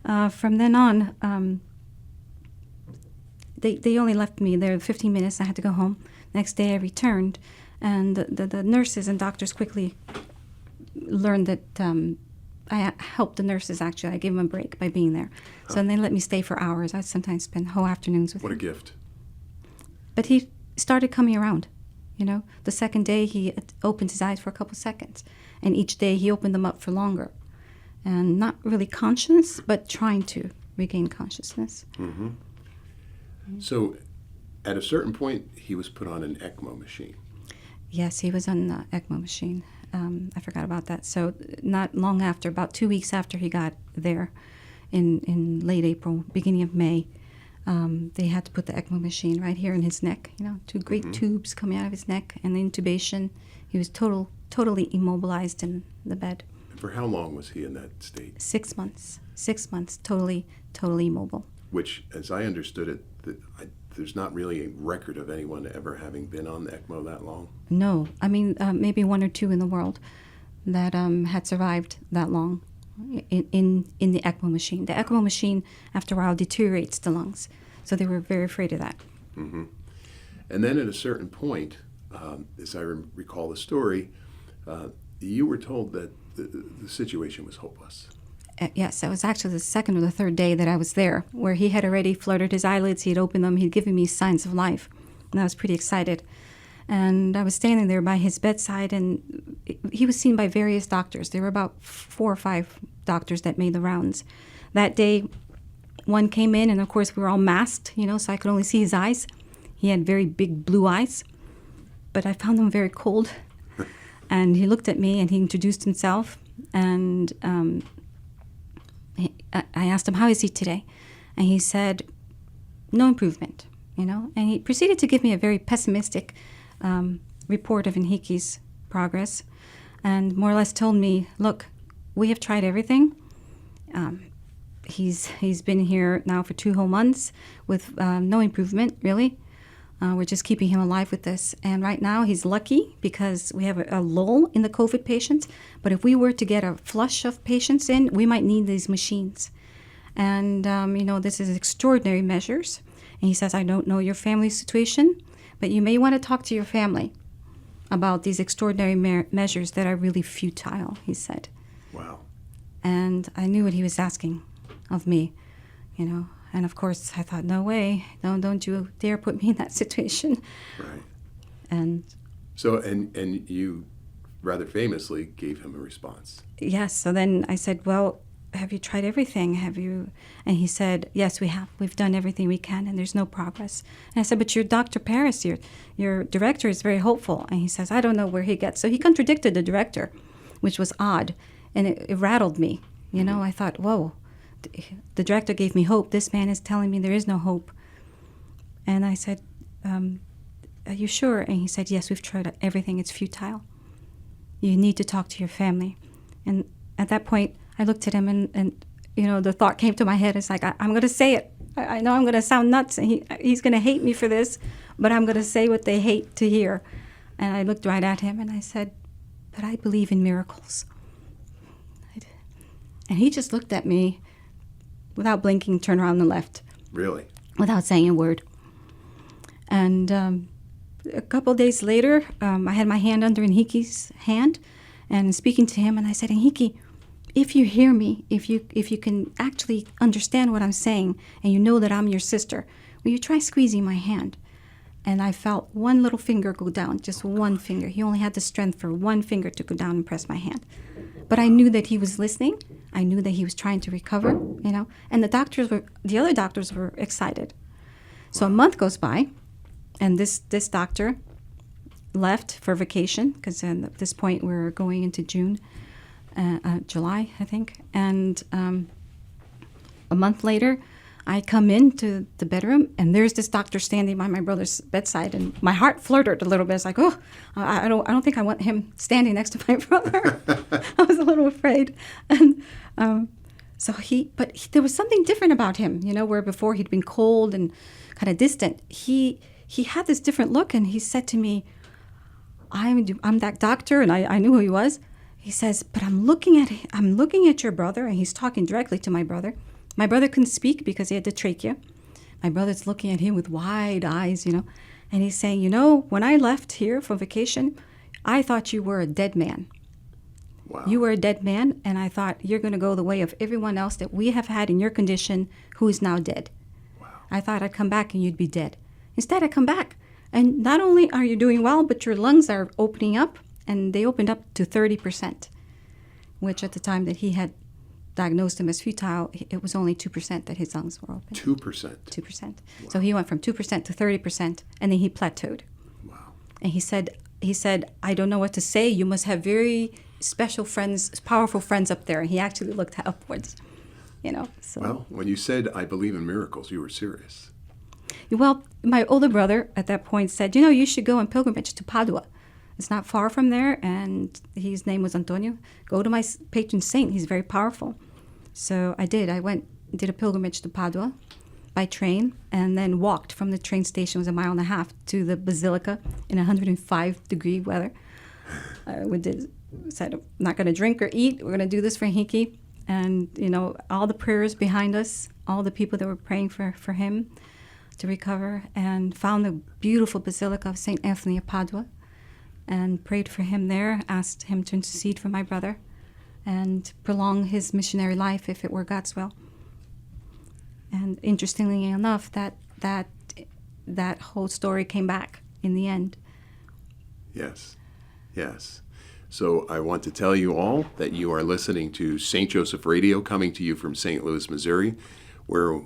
Speaker 3: from then on, they only left me there 15 minutes. I had to go home. Next day I returned, and the nurses and doctors quickly learned that I helped the nurses, actually. I gave them a break by being there. So then they let me stay for hours. I'd sometimes spend whole afternoons with him.
Speaker 2: What a gift.
Speaker 3: But he started coming around, you know. The second day he opened his eyes for a couple seconds. And each day he opened them up for longer. And not really conscious, but trying to regain consciousness.
Speaker 2: Mm-hmm. So at a certain point, he was put on an ECMO machine.
Speaker 3: Yes, he was on the ECMO machine. I forgot about that. So not long after, about 2 weeks after he got there, in late April, beginning of May, they had to put the ECMO machine right here in his neck. You know, two great tubes coming out of his neck, and the intubation. He was totally immobilized in the bed.
Speaker 2: For how long was he in that state?
Speaker 3: 6 months. 6 months, totally immobile.
Speaker 2: Which, as I understood it, there's not really a record of anyone ever having been on the ECMO that long.
Speaker 3: No, I mean maybe 1 or 2 in the world that had survived that long in the ECMO machine. The ECMO machine, after a while, deteriorates the lungs, so they were very afraid of that. Mm-hmm.
Speaker 2: And then at a certain point, as I recall the story, you were told that the situation was hopeless.
Speaker 3: Yes, that was actually the second or the third day that I was there, where he had already fluttered his eyelids, he had opened them, he'd given me signs of life, and I was pretty excited. And I was standing there by his bedside, and he was seen by various doctors. There were about 4 or 5 doctors that made the rounds. That day, one came in, and of course we were all masked, you know, so I could only see his eyes. He had very big blue eyes. but I found him very cold. And he looked at me and he introduced himself. And I asked him, how is he today? And he said, no improvement, And he proceeded to give me a very pessimistic report of Enrique's progress, and more or less told me, look, we have tried everything. He's been here now for 2 whole months with no improvement, really. We're just keeping him alive with this. And right now he's lucky because we have a lull in the COVID patients. But if we were to get a flush of patients in, we might need these machines. And, this is extraordinary measures. And he says, I don't know your family situation, but you may want to talk to your family about these extraordinary measures that are really futile, he said.
Speaker 2: Wow.
Speaker 3: And I knew what he was asking of me, And of course, I thought, no way, don't you dare put me in that situation.
Speaker 2: Right.
Speaker 3: And
Speaker 2: so, and you rather famously gave him a response.
Speaker 3: yes. So then I said, well, have you tried everything? Have you? And he said, yes, we have. We've done everything we can, and there's no progress. And I said, but your Dr. Paris, your director, is very hopeful. And he says, I don't know where he gets. So he contradicted the director, which was odd, and it rattled me. I thought, whoa. The director gave me hope. This man is telling me there is no hope. And I said, are you sure? And he said, yes, we've tried everything. It's futile. You need to talk to your family. And at that point, I looked at him and the thought came to my head. It's like, I'm going to say it. I know I'm going to sound nuts, and he's going to hate me for this, but I'm going to say what they hate to hear. And I looked right at him and I said, but I believe in miracles. And he just looked at me without blinking, turned around and left.
Speaker 2: Really?
Speaker 3: Without saying a word. And a couple days later, I had my hand under Enrique's hand and speaking to him, and I said, Enrique, if you hear me, if you can actually understand what I'm saying, and you know that I'm your sister, will you try squeezing my hand? And I felt one little finger go down, just one finger. He only had the strength for one finger to go down and press my hand. But I knew that he was listening. I knew that he was trying to recover, And the other doctors were excited. So a month goes by, and this doctor left for vacation, because at this point we're going into July, I think. And a month later, I come into the bedroom, and there's this doctor standing by my brother's bedside, and my heart fluttered a little bit. It's like, oh, I don't think I want him standing next to my brother. I was a little afraid, and but there was something different about him, where before he'd been cold and kind of distant. He had this different look, and he said to me, "I'm that doctor," and I knew who he was. He says, "But I'm looking at your brother," and he's talking directly to my brother. My brother couldn't speak because he had the trachea. My brother's looking at him with wide eyes, and he's saying, when I left here for vacation, I thought you were a dead man.
Speaker 2: Wow.
Speaker 3: You were a dead man, and I thought you're going to go the way of everyone else that we have had in your condition who is now dead.
Speaker 2: Wow.
Speaker 3: I thought I'd come back and you'd be dead. Instead, I come back, and not only are you doing well, but your lungs are opening up, and they opened up to 30%, which at the time that he had diagnosed him as futile, it was only 2% that his lungs were open.
Speaker 2: 2%?
Speaker 3: 2%.
Speaker 2: Wow.
Speaker 3: So he went from 2% to 30%, and then he plateaued.
Speaker 2: Wow.
Speaker 3: And he said, I don't know what to say. You must have very special friends, powerful friends up there. And he actually looked upwards, So.
Speaker 2: Well, when you said, I believe in miracles, you were serious.
Speaker 3: Well, my older brother at that point said, you should go on pilgrimage to Padua. It's not far from there, and his name was Antonio. Go to my patron saint. He's very powerful. So I did. I did a pilgrimage to Padua by train, and then walked from the train station, it was 1.5 miles, to the basilica in 105-degree weather. We said, I'm not going to drink or eat. We're going to do this for Enrique. And, all the prayers behind us, all the people that were praying for him to recover, and found the beautiful basilica of St. Anthony of Padua, and prayed for him there, asked him to intercede for my brother and prolong his missionary life if it were God's will. And interestingly enough, that whole story came back in the end.
Speaker 2: Yes. So I want to tell you all that you are listening to St. Joseph Radio, coming to you from St. Louis, Missouri, where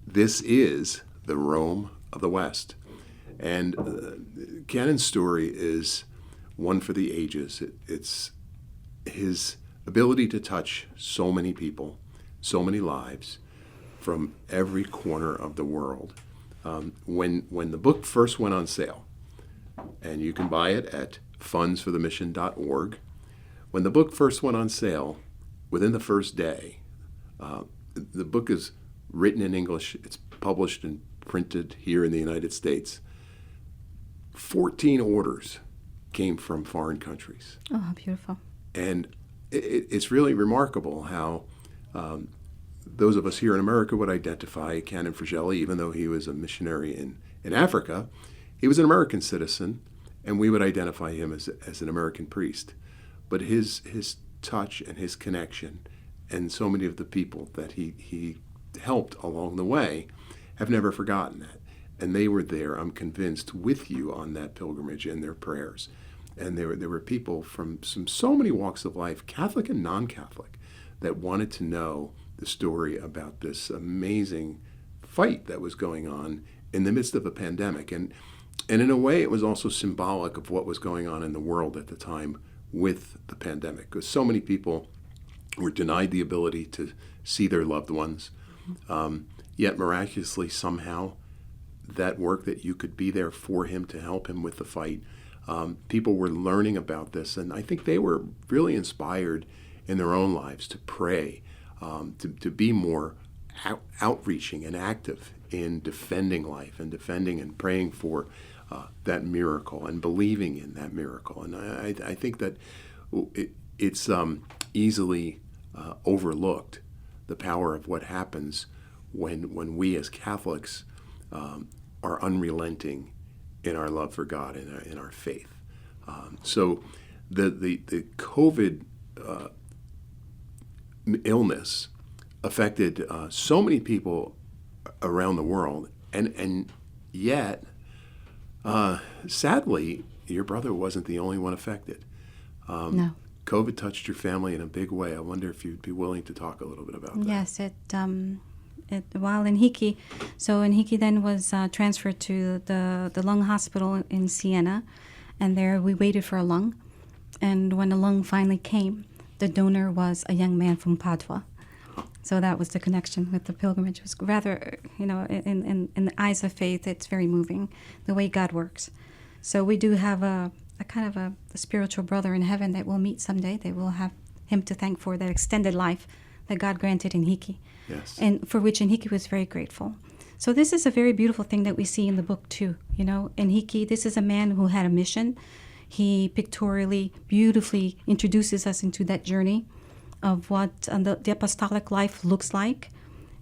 Speaker 2: this is the Rome of the West. And Kenan's story is one for the ages. It's his ability to touch so many people, so many lives from every corner of the world. When the book first went on sale, and you can buy it at fundsforthemission.org, when the book first went on sale, within the first day, the book is written in English, it's published and printed here in the United States. 14 orders came from foreign countries.
Speaker 3: Oh, how beautiful.
Speaker 2: And it's really remarkable how those of us here in America would identify Canon Fragelli, even though he was a missionary in Africa. He was an American citizen, and we would identify him as an American priest. But his touch and his connection, and so many of the people that he helped along the way, have never forgotten that. And they were there, I'm convinced, with you on that pilgrimage in their prayers. And there were people from so many walks of life, Catholic and non-Catholic, that wanted to know the story about this amazing fight that was going on in the midst of a pandemic. And in a way, it was also symbolic of what was going on in the world at the time with the pandemic, because so many people were denied the ability to see their loved ones. Yet miraculously, somehow, that work that you could be there for him to help him with the fight, people were learning about this, and I think they were really inspired in their own lives to pray, to be more outreaching and active in defending life and defending and praying for that miracle and believing in that miracle. And I think that it's easily overlooked, the power of what happens when we as Catholics are unrelenting in our love for God and in our faith. So the COVID illness affected so many people around the world, and yet, sadly, your brother wasn't the only one affected.
Speaker 3: No.
Speaker 2: COVID touched your family in a big way. I wonder if you'd be willing to talk a little bit about that.
Speaker 3: Yes, while Enrique, so Enrique then was transferred to the lung hospital in Siena, and there we waited for a lung. And when the lung finally came, the donor was a young man from Padua. So that was the connection with the pilgrimage. It was rather, in the eyes of faith, it's very moving, the way God works. So we do have a kind of a spiritual brother in heaven that we'll meet someday. They will have him to thank for that extended life that God granted Enrique.
Speaker 2: Yes.
Speaker 3: And for which Enrique was very grateful. So this is a very beautiful thing that we see in the book too. Enrique, this is a man who had a mission. He pictorially, beautifully introduces us into that journey of what the apostolic life looks like,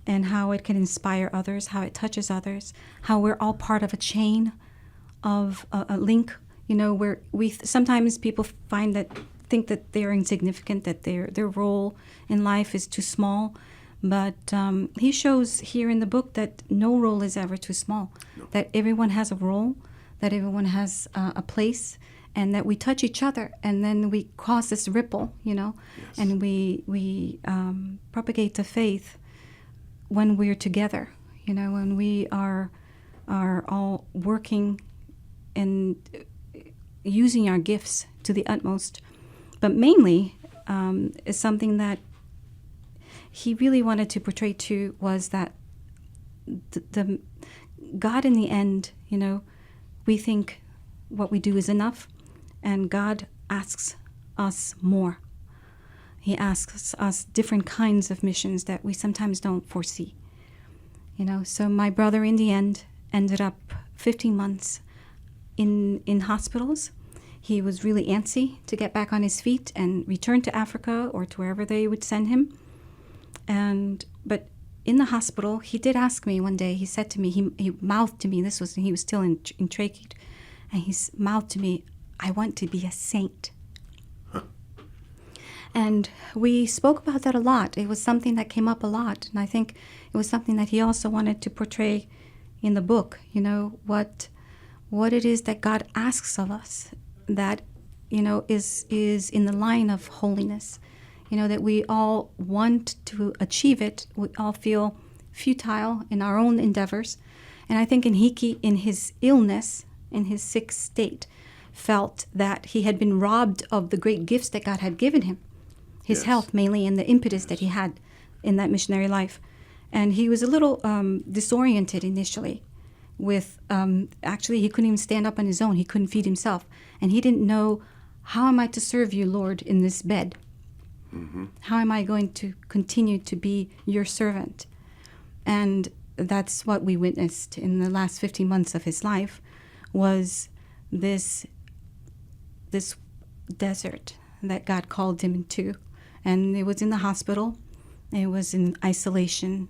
Speaker 3: and how it can inspire others, how it touches others, how we're all part of a chain of a link, where sometimes people think that they're insignificant, that their role in life is too small. But he shows here in the book that no role is ever too small, that everyone has a role, that everyone has a place, and that we touch each other, and then we cause this ripple, yes. And we propagate the faith when we're together, when we are all working and using our gifts to the utmost. But mainly is something that he really wanted to portray too, was that the God in the end, we think what we do is enough, and God asks us more. He asks us different kinds of missions that we sometimes don't foresee. So my brother in the end ended up 15 months in hospitals. He was really antsy to get back on his feet and return to Africa or to wherever they would send him. But in the hospital, he did ask me one day. He said to me, he mouthed to me. He was still in trachea, and he mouthed to me, "I want to be a saint."
Speaker 2: Huh.
Speaker 3: And we spoke about that a lot. It was something that came up a lot, and I think it was something that he also wanted to portray in the book. What it is that God asks of us, that is in the line of holiness. That we all want to achieve it. We all feel futile in our own endeavors, And I think Enrique, in his illness, in his sick state, felt that he had been robbed of the great gifts that God had given him. His health, mainly, and the impetus that he had in that missionary life. And he was a little disoriented initially with, actually, he couldn't even stand up on his own. He couldn't feed himself. And he didn't know, how am I to serve you, Lord, in this bed? Mm-hmm. How am I going to continue to be your servant? And that's what we witnessed in the last 15 months of his life, was this desert that God called him into. And it was in the hospital. It was in isolation.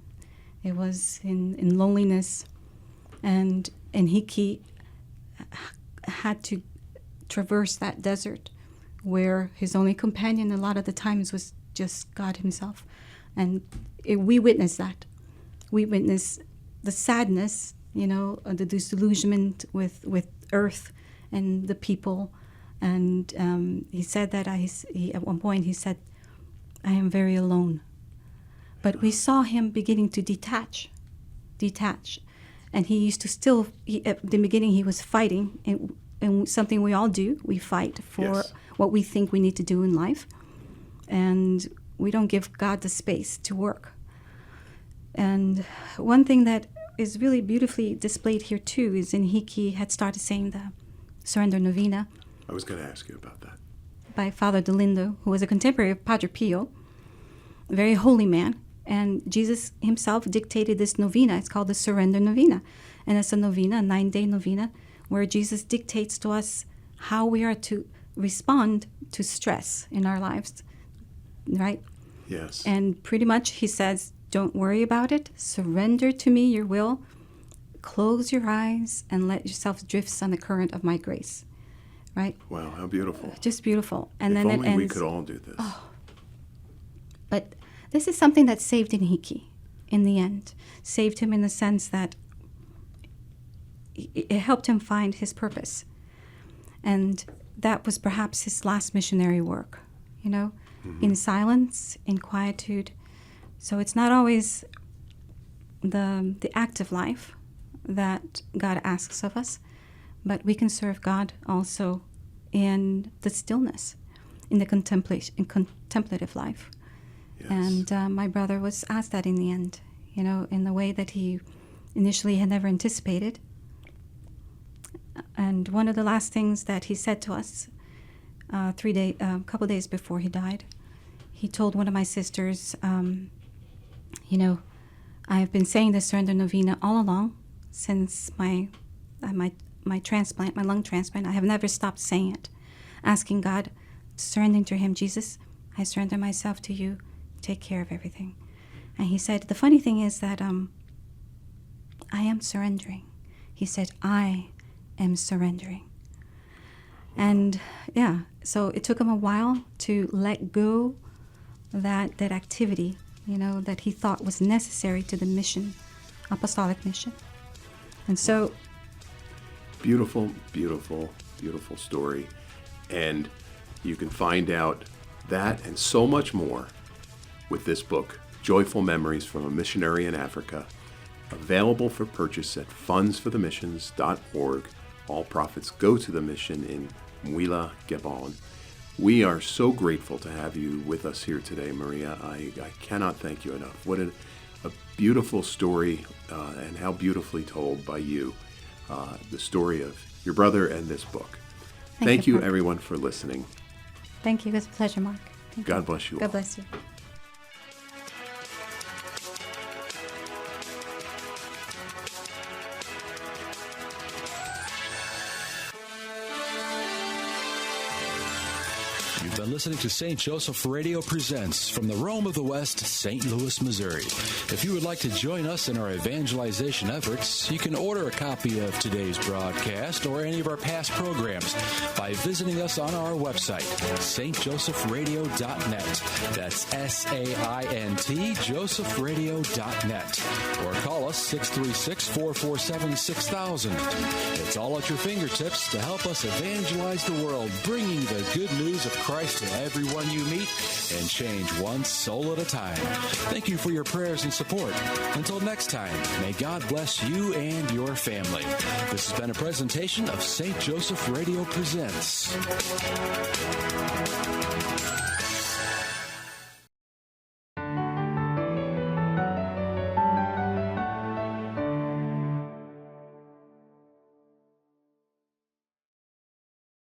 Speaker 3: It was in loneliness. And he had to traverse that desert where his only companion a lot of the times was just God himself. And we witnessed that. We witnessed the sadness, the disillusionment with earth and the people. And he said that at one point he said, I am very alone. But we saw him beginning to detach. And he used to at the beginning he was fighting, and something we all do, we fight for what we think we need to do in life. And we don't give God the space to work. And one thing that is really beautifully displayed here too is Enrique had started saying the Surrender Novena.
Speaker 2: I was going to ask you about that.
Speaker 3: By Father Delindo, who was a contemporary of Padre Pio, a very holy man. And Jesus himself dictated this novena. It's called the Surrender Novena. And it's a novena, a 9-day novena, where Jesus dictates to us how we are to respond to stress in our lives, right?
Speaker 2: Yes.
Speaker 3: And pretty much he says, don't worry about it. Surrender to me your will. Close your eyes and let yourself drift on the current of my grace, right?
Speaker 2: Wow, how beautiful.
Speaker 3: Just beautiful. And
Speaker 2: if
Speaker 3: then
Speaker 2: only
Speaker 3: it ends.
Speaker 2: We could all do this.
Speaker 3: Oh. But this is something that saved Enrique in the end. Saved him in the sense that it helped him find his purpose. And that was perhaps his last missionary work, in silence, in quietude. So it's not always the active life that God asks of us, but we can serve God also in the stillness, in the contemplative life. Yes. And my brother was asked that in the end, in the way that he initially had never anticipated. And one of the last things that he said to us, a couple days before he died, he told one of my sisters, I have been saying the Surrender Novena all along since my transplant, my lung transplant. I have never stopped saying it, asking God, surrendering to him, Jesus, I surrender myself to you. Take care of everything. And he said, the funny thing is that I am surrendering. He said, I am surrendering. And so it took him a while to let go that activity, that he thought was necessary to the mission, apostolic mission. And so...
Speaker 2: Beautiful, beautiful, beautiful story. And you can find out that and so much more with this book, Joyful Memories from a Missionary in Africa, available for purchase at fundsforthemissions.org. All profits go to the mission in Mwila, Gabon. We are so grateful to have you with us here today, Maria. I cannot thank you enough. What a beautiful story, and how beautifully told by you, the story of your brother and this book. Thank you, everyone, for listening.
Speaker 3: Thank you. It was a pleasure, Mark.
Speaker 2: God bless you all.
Speaker 3: God bless you.
Speaker 1: You've been listening to St. Joseph Radio Presents from the Rome of the West, St. Louis, Missouri. If you would like to join us in our evangelization efforts, you can order a copy of today's broadcast or any of our past programs by visiting us on our website, stjosephradio.net. That's SAINT, josephradio.net. Or call us 636-447-6000. It's all at your fingertips to help us evangelize the world, bringing the good news of Christ Christ to everyone you meet and change one soul at a time. Thank you for your prayers and support. Until next time, may God bless you and your family. This has been a presentation of St. Joseph Radio Presents.